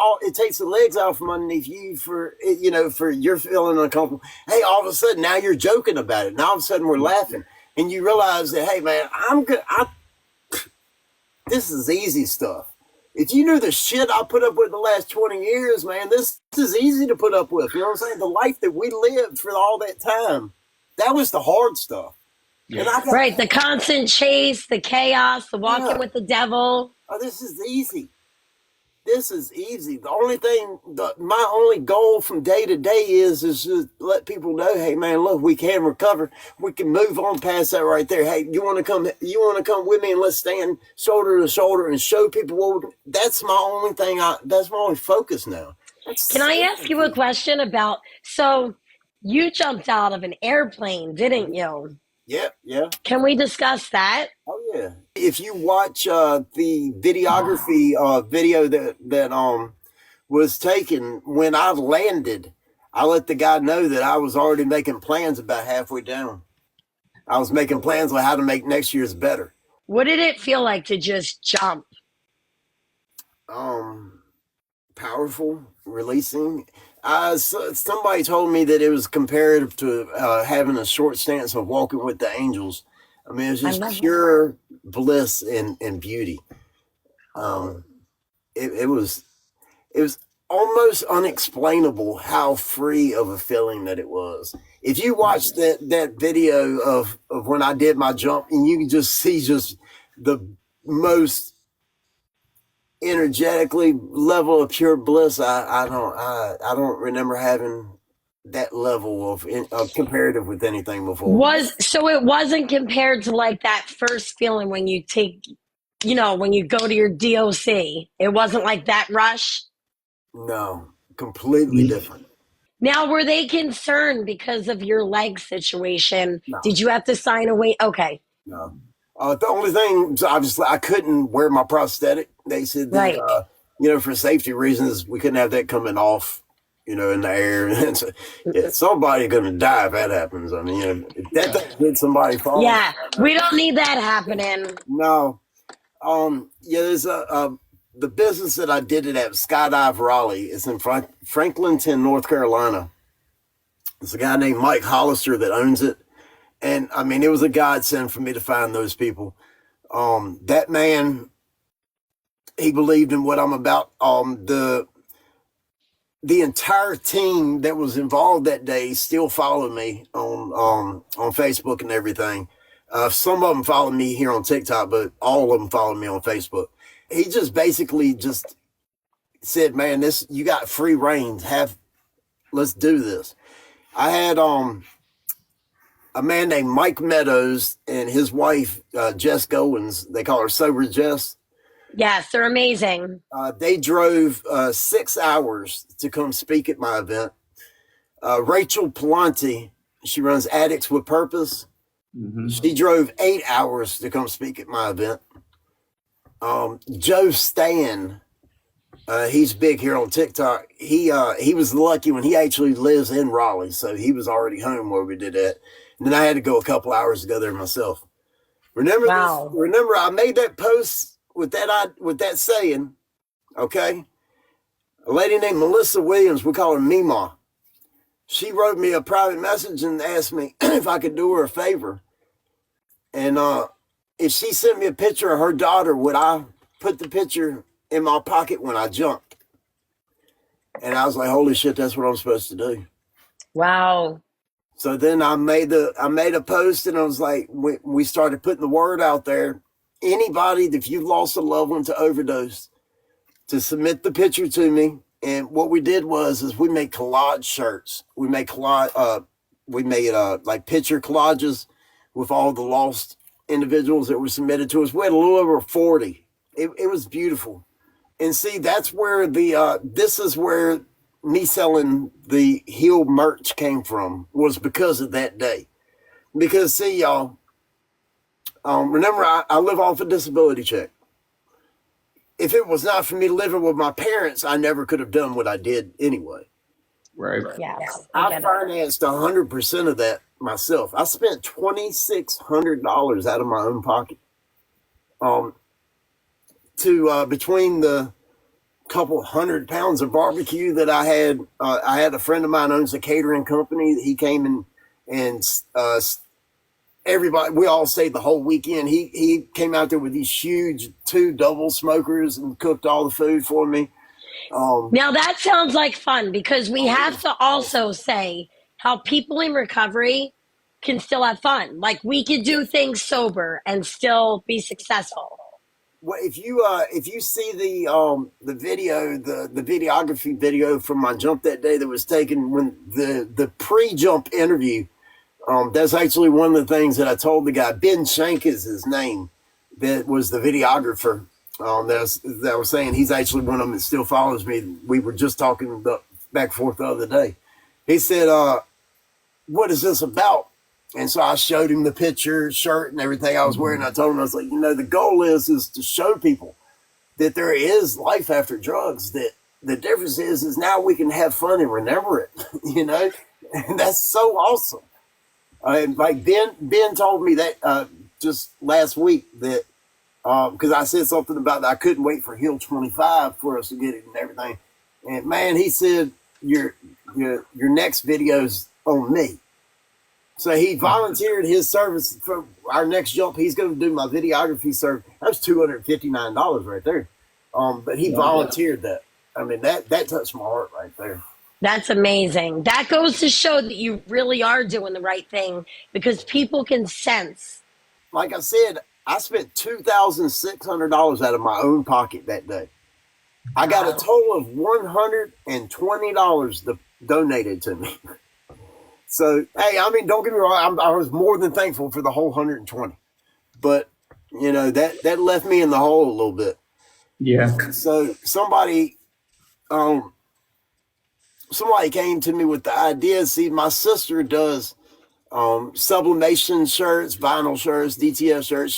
the legs out from underneath you for you're feeling uncomfortable. Hey, all of a sudden now you're joking about it. Now all of a sudden we're laughing, and you realize that hey man, I'm good. This is easy stuff. If you knew the shit I put up with the last 20 years, man, this is easy to put up with. You know what I'm saying? The life that we lived for all that time, that was the hard stuff. Yeah. Right, the constant chase, the chaos, the walking with the devil. Oh, this is easy. this is easy. The only thing, my only goal from day to day is just let people know, hey man, look, we can recover. We can move on past that right there. Hey, you want to come? You want to come with me and let's stand shoulder to shoulder and show people what we can. That's my only thing. That's my only focus now. Can I ask you a question about? So you jumped out of an airplane, didn't you? Yep, yeah. Can we discuss that? Oh yeah. If you watch the videography video that was taken when I landed, I let the guy know that I was already making plans about halfway down. I was making plans on how to make next year's better. What did it feel like to just jump? Powerful, releasing. Somebody told me that it was comparative to having a short stance of walking with the angels. I mean, it's just pure bliss and beauty. It was almost unexplainable how free of a feeling that it was. If you watch that video of when I did my jump, and you can just see just the most energetically level of pure bliss. I don't remember having that level of comparative with anything before. So it wasn't compared to like that first feeling when you take, when you go to your DOC. It wasn't like that rush. No, completely different. Now, were they concerned because of your leg situation? No. Did you have to sign away? Okay. No. The only thing, obviously, I couldn't wear my prosthetic. They said that, for safety reasons, we couldn't have that coming off, in the air. So, somebody's going to die if that happens. I mean, if that thing hit somebody falling. Yeah, we don't need that happening. No. There's the business that I did it at, Skydive Raleigh. It's in Franklinton, North Carolina. It's a guy named Mike Hollister that owns it. And I mean, it was a godsend for me to find those people. That man, he believed in what I'm about. The entire team that was involved that day still follow me on Facebook and everything. Some of them follow me here on TikTok, but all of them follow me on Facebook. He just basically just said, "Man, you got free reign. Let's do this." I had a man named Mike Meadows and his wife, Jess Goins. They call her Sober Jess. Yes, they're amazing. They drove 6 hours to come speak at my event. Rachel Palante, she runs Addicts with Purpose. Mm-hmm. She drove 8 hours to come speak at my event. Joe Stan, he's big here on TikTok. He was lucky when he actually lives in Raleigh, so he was already home where we did that. And then I had to go a couple hours to go there myself. Remember this? Remember I made that post with that saying, okay? A lady named Melissa Williams, we call her Mima. She wrote me a private message and asked me if I could do her a favor. And if she sent me a picture of her daughter, would I put the picture in my pocket when I jumped? And I was like, holy shit, that's what I'm supposed to do. Wow. So then I made a post, and I was like, we started putting the word out there. Anybody, if you've lost a loved one to overdose, to submit the picture to me. And what we did was we made collage shirts. We made like picture collages with all the lost individuals that were submitted to us. We had a little over 40. It was beautiful. And see, that's where this is where me selling the Heal merch came from, was because of that day. Because see, y'all, remember I live off a disability check. If it was not for me living with my parents, I never could have done what I did anyway. Right. Yes. I financed 100% of that myself. I spent $2,600 out of my own pocket. Between the couple 100 pounds of barbecue that I had a friend of mine owns a catering company. He came and everybody, we all stayed the whole weekend. He came out there with these huge 2 double smokers and cooked all the food for me. Now that sounds like fun, because we have to also say how people in recovery can still have fun. Like, we could do things sober and still be successful. Well, if you see the video, the videography video from my jump that day that was taken when the pre-jump interview, that's actually one of the things that I told the guy. Ben Shank is his name. That was the videographer. That was saying he's actually one of them that still follows me. We were just talking back and forth the other day. He said, "What is this about?" And so I showed him the picture, shirt, and everything I was wearing. I told him, I was like, the goal is to show people that there is life after drugs. That the difference is now we can have fun and remember it. And that's so awesome. And like Ben told me that just last week that because I said something about that I couldn't wait for Hill 25 for us to get it and everything. And man, he said your next video's on me. So he volunteered his service for our next jump. He's going to do my videography service. That was $259 right there. But he volunteered that. I mean, that touched my heart right there. That's amazing. That goes to show that you really are doing the right thing because people can sense. Like I said, I spent $2,600 out of my own pocket that day. I got a total of $120 donated to me. So, hey, I mean, don't get me wrong. I was more than thankful for the whole 120, but that left me in the hole a little bit. Yeah. So somebody came to me with the idea. See, my sister does sublimation shirts, vinyl shirts, DTF shirts.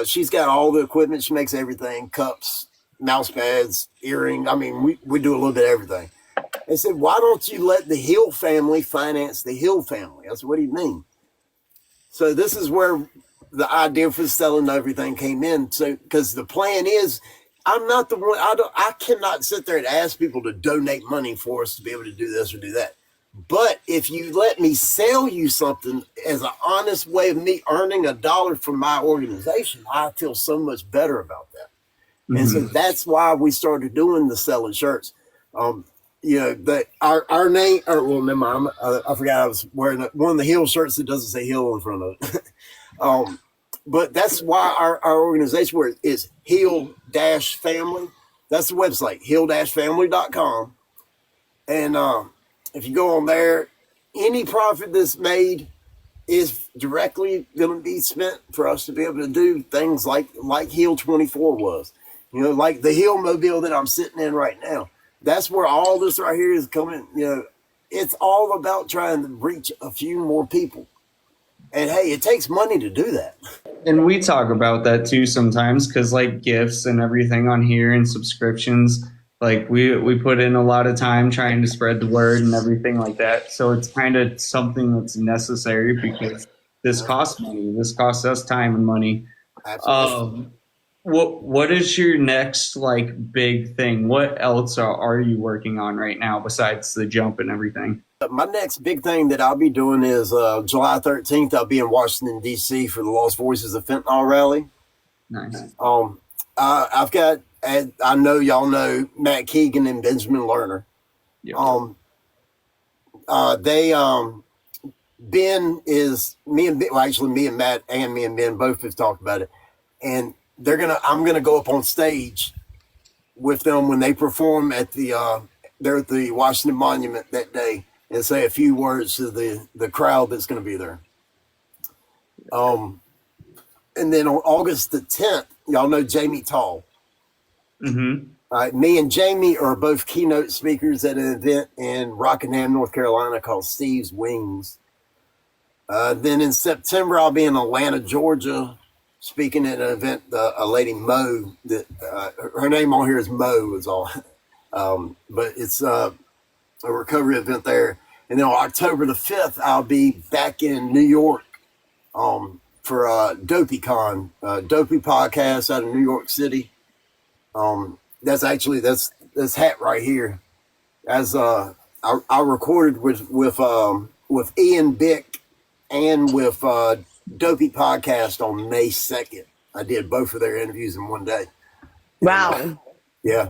She's got all the equipment. She makes everything: cups, mouse pads, earring. I mean, we do a little bit of everything. I said, why don't you let the Hill family finance the Hill family? I said, what do you mean? So this is where the idea for selling everything came in. So, because the plan is, I'm not the one, I cannot sit there and ask people to donate money for us to be able to do this or do that. But if you let me sell you something as an honest way of me earning $1 from my organization, I feel so much better about that. Mm-hmm. And so that's why we started doing the selling shirts. That our name, never mind. I forgot I was wearing one of the Hill shirts that doesn't say Hill in front of it. But that's why our organization is Hill-Family. That's the website, hill-family.com. And if you go on there, any profit that's made is directly going to be spent for us to be able to do things like Hill 24 was. Like the Hill Mobile that I'm sitting in right now. That's where all this right here is coming. It's all about trying to reach a few more people. And hey, it takes money to do that. And we talk about that too sometimes because like gifts and everything on here and subscriptions, like we put in a lot of time trying to spread the word and everything like that. So it's kind of something that's necessary because this costs money. This costs us time and money. Absolutely. What is your next like big thing? What else are you working on right now besides the jump and everything? My next big thing that I'll be doing is July 13th. I'll be in Washington D.C. for the Lost Voices of Fentanyl rally. Nice. I've got, I know y'all know Matt Keegan and Benjamin Lerner. Yep. Ben is me and Matt and me and Ben both have talked about it, and I'm gonna go up on stage with them when they perform at they're at the Washington Monument that day and say a few words to the crowd that's going to be there. And then on August the 10th, y'all know Jamie Tall. Mm-hmm. Me and Jamie are both keynote speakers at an event in Rockingham, North Carolina called Steve's Wings. Then in September, I'll be in Atlanta, Georgia, speaking at an event, a lady Mo, that her name on here is Mo is all. But it's a recovery event there. And then on October the 5th, I'll be back in New York for DopeyCon, Dopey podcast out of New York City. That's actually, this hat right here. As I recorded with Ian Bick and with Dopey podcast on May 2nd. I did both of their interviews in one day. Wow. And, yeah.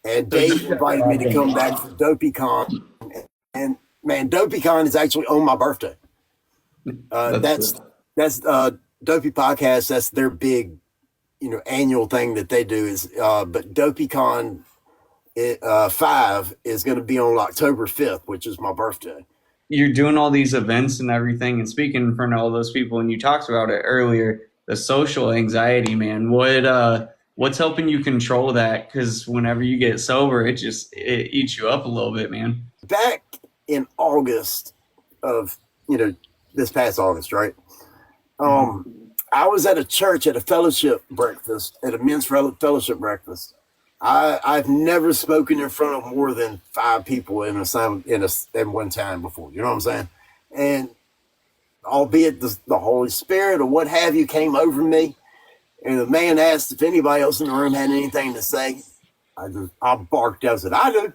And Dave invited me to come back for DopeyCon. And man, DopeyCon is actually on my birthday. That's Dopey podcast. That's their big annual thing that they do is, but DopeyCon 5 is going to be on October 5th, which is my birthday. You're doing all these events and everything and speaking in front of all those people, and you talked about it earlier, the social anxiety, man. What's helping you control that? Because whenever you get sober, it eats you up a little bit, man. Back in August of, this past August, right? I was at a church at a fellowship breakfast, at a men's fellowship breakfast. I've never spoken in front of more than 5 people at one time before. You know what I'm saying? And albeit the Holy Spirit or what have you came over me, and the man asked if anybody else in the room had anything to say. I barked out and said, I do.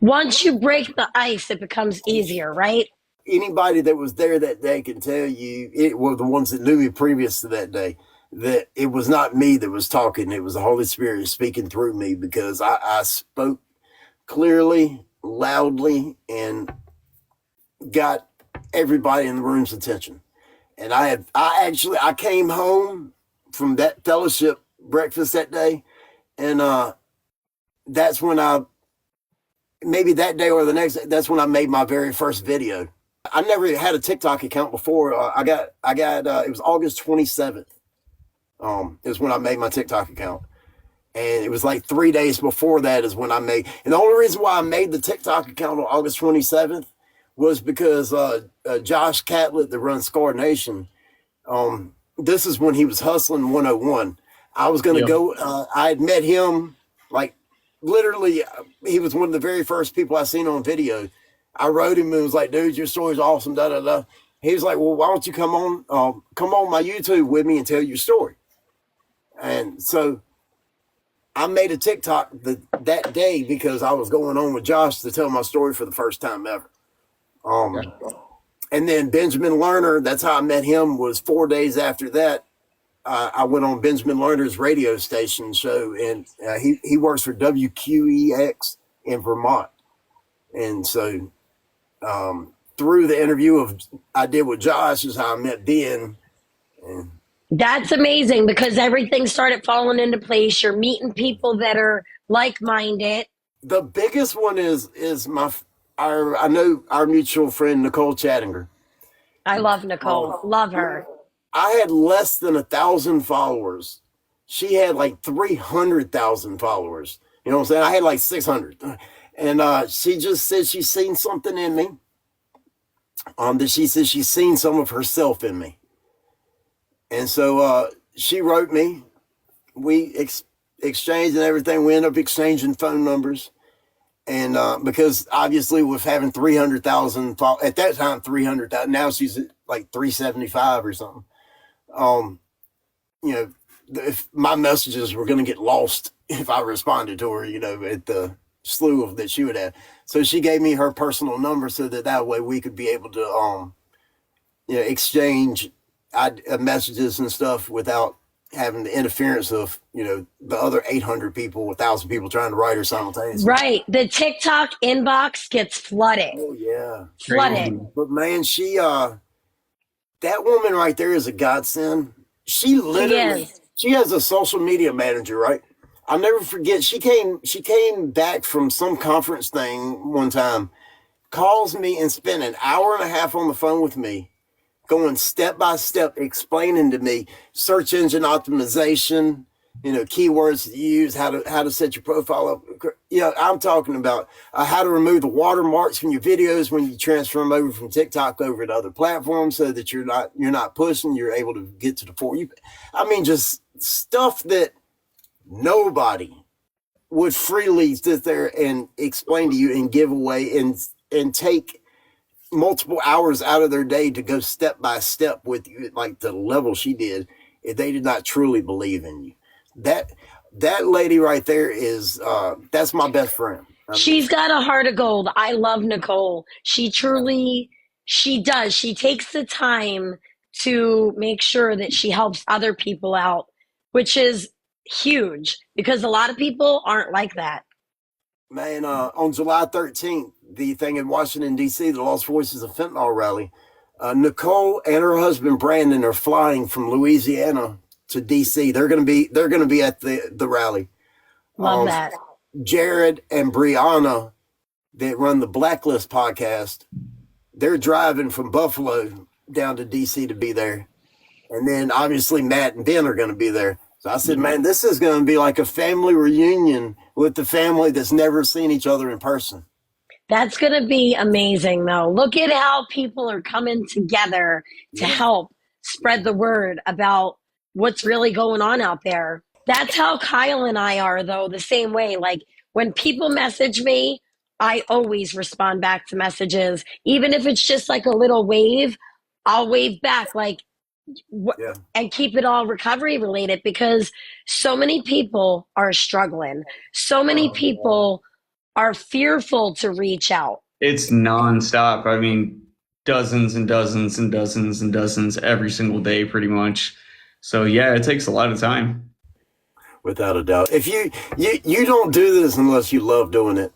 Once you break the ice, it becomes easier, right? Anybody that was there that day can tell you, it were the ones that knew me previous to that day, that it was not me that was talking. It was the Holy Spirit speaking through me, because I spoke clearly, loudly, and got everybody in the room's attention. And I came home from that fellowship breakfast that day, and that's when maybe that day or the next day, that's when I made my very first video. I never had a TikTok account before. I got it was August 27th. Is when I made my TikTok account. And it was like 3 days before that is when and the only reason why I made the TikTok account on August 27th was because Josh Catlett, that runs Scar Nation, this is when he was hustling 101. I was going to go, I had met him, like, literally, he was one of the very first people I seen on video. I wrote him and was like, dude, your story's awesome, da da da. He was like, well, why don't you come on my YouTube with me and tell your story? And so I made a TikTok that day because I was going on with Josh to tell my story for the first time ever. And then Benjamin Lerner, that's how I met him, was 4 days after that. I went on Benjamin Lerner's radio station show, and he works for WQEX in Vermont. And so through the interview I did with Josh is how I met Ben. And that's amazing, because everything started falling into place. You're meeting people that are like-minded. The biggest one is I know our mutual friend, Nicole Chattinger. I love Nicole. Love her. I had less than 1,000 followers. She had like 300,000 followers. You know what I'm saying? I had like 600. And she just said she's seen something in me. That she says she's seen some of herself in me. And so she wrote me. We exchanged and everything. We ended up exchanging phone numbers. And because obviously with having 300,000, at that time, 300,000, now she's at like 375 or something. If my messages were going to get lost if I responded to her, at the slew of that she would have. So she gave me her personal number so that way we could be able to, exchange messages and stuff without having the interference of, the other 800 people, 1,000 people trying to write her simultaneously. Right. The TikTok inbox gets flooded. Oh, yeah. Flooded. But man, that woman right there is a godsend. She has a social media manager, right? I'll never forget. She came back from some conference thing one time, calls me and spent an hour and a half on the phone with me, going step by step, explaining to me search engine optimization, keywords to use, how to set your profile up. I'm talking about how to remove the watermarks from your videos when you transfer them over from TikTok over to other platforms, so that you're not pushing, you're able to get to the For You. I mean, just stuff that nobody would freely sit there and explain to you and give away and take multiple hours out of their day to go step by step with you, like the level she did, if they did not truly believe in you. That lady right there is that's my best friend. She's got a heart of gold. I love Nicole. She does. She takes the time to make sure that she helps other people out, which is huge, because a lot of people aren't like that. Man, on July 13th, the thing in Washington, D.C., the Lost Voices of Fentanyl rally, Nicole and her husband, Brandon, are flying from Louisiana to DC. They're going to be at the rally. Love that. Jared and Brianna that run the Blacklist podcast, they're driving from Buffalo down to DC to be there. And then obviously Matt and Ben are going to be there. So I said, man, this is going to be like a family reunion with the family that's never seen each other in person. That's going to be amazing, though. Look at how people are coming together to help spread the word about what's really going on out there. That's how Kyle and I are, though, the same way. Like, when people message me, I always respond back to messages. Even if it's just like a little wave, I'll wave back, like, and keep it all recovery related, because so many people are struggling. So many people are fearful to reach out. It's nonstop. I mean, dozens and dozens and dozens and dozens every single day, pretty much. So yeah, it takes a lot of time. Without a doubt. If you don't do this unless you love doing it.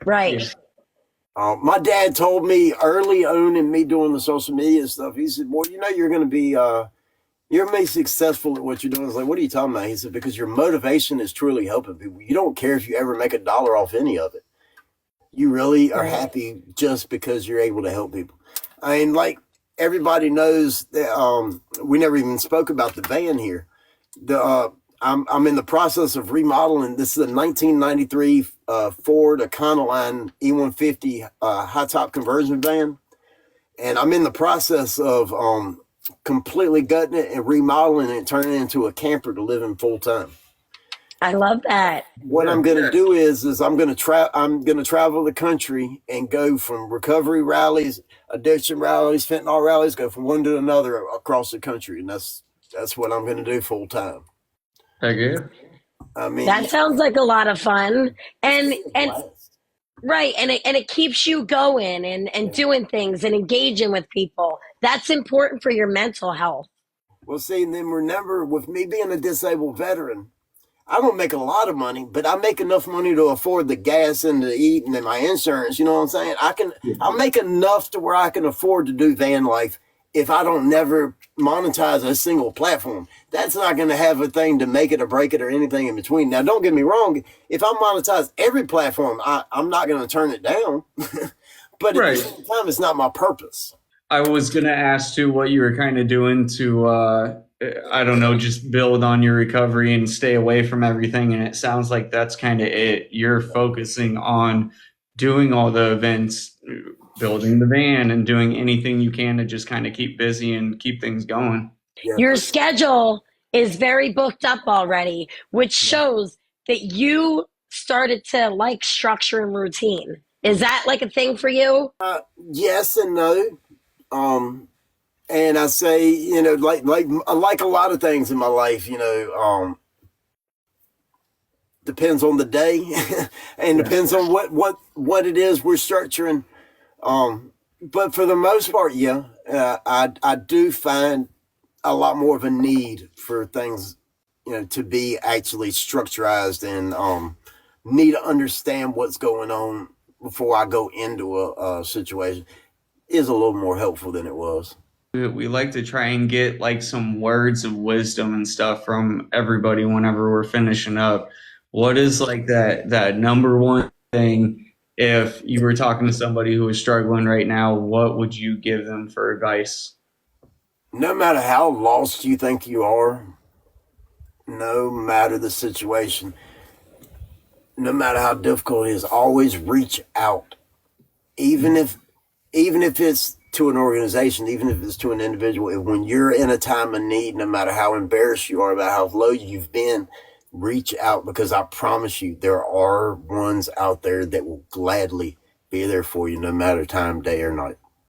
Right. Yeah. My dad told me early on in me doing the social media stuff, he said, boy, you're going to be, you're going to be successful at what you're doing. I was like, what are you talking about? He said, because your motivation is truly helping people. You don't care if you ever make $1 off any of it. You really are happy just because you're able to help people. I mean, like everybody knows that, we never even spoke about the van here. I'm in the process of remodeling. This is a 1993 Ford Econoline E150 high top conversion van. And I'm in the process of completely gutting it and remodeling it and turning it into a camper to live in full time. I love that. What I'm going to do is I'm going to travel the country and go from recovery rallies, addiction rallies, fentanyl rallies, go from one to another across the country. And that's what I'm going to do full time. Okay. I mean, that sounds like a lot of fun, and right, and it keeps you going and doing things and engaging with people. That's important for your mental health. Well, see, and then remember, with me being a disabled veteran, I don't make a lot of money, but I make enough money to afford the gas and to eat and then my insurance. You know what I'm saying? I'll make enough to where I can afford to do van life. If I don't never monetize a single platform, that's not going to have a thing to make it or break it or anything in between. Now, don't get me wrong. If I monetize every platform, I'm not going to turn it down. But at the same time, it's not my purpose. I was going to ask too what you were kind of doing to, I don't know, just build on your recovery and stay away from everything. And it sounds like that's kind of it. You're focusing on doing all the events, building the van, and doing anything you can to just kind of keep busy and keep things going. Yeah. Your schedule is very booked up already, which shows that you started to like structure and routine. Is that like a thing for you? Yes and no. And I say, like a lot of things in my life, depends on the day and depends on what it is we're structuring. But for the most part, I do find a lot more of a need for things, to be actually structurized and need to understand what's going on before I go into a situation is a little more helpful than it was. We like to try and get like some words of wisdom and stuff from everybody whenever we're finishing up. What is like that number one thing? If you were talking to somebody who is struggling right now, what would you give them for advice? No matter how lost you think you are, no matter the situation, no matter how difficult it is, always reach out. Even if it's to an organization, even if it's to an individual, when you're in a time of need, no matter how embarrassed you are about how low you've been, reach out, because I promise you there are ones out there that will gladly be there for you no matter time, day or night.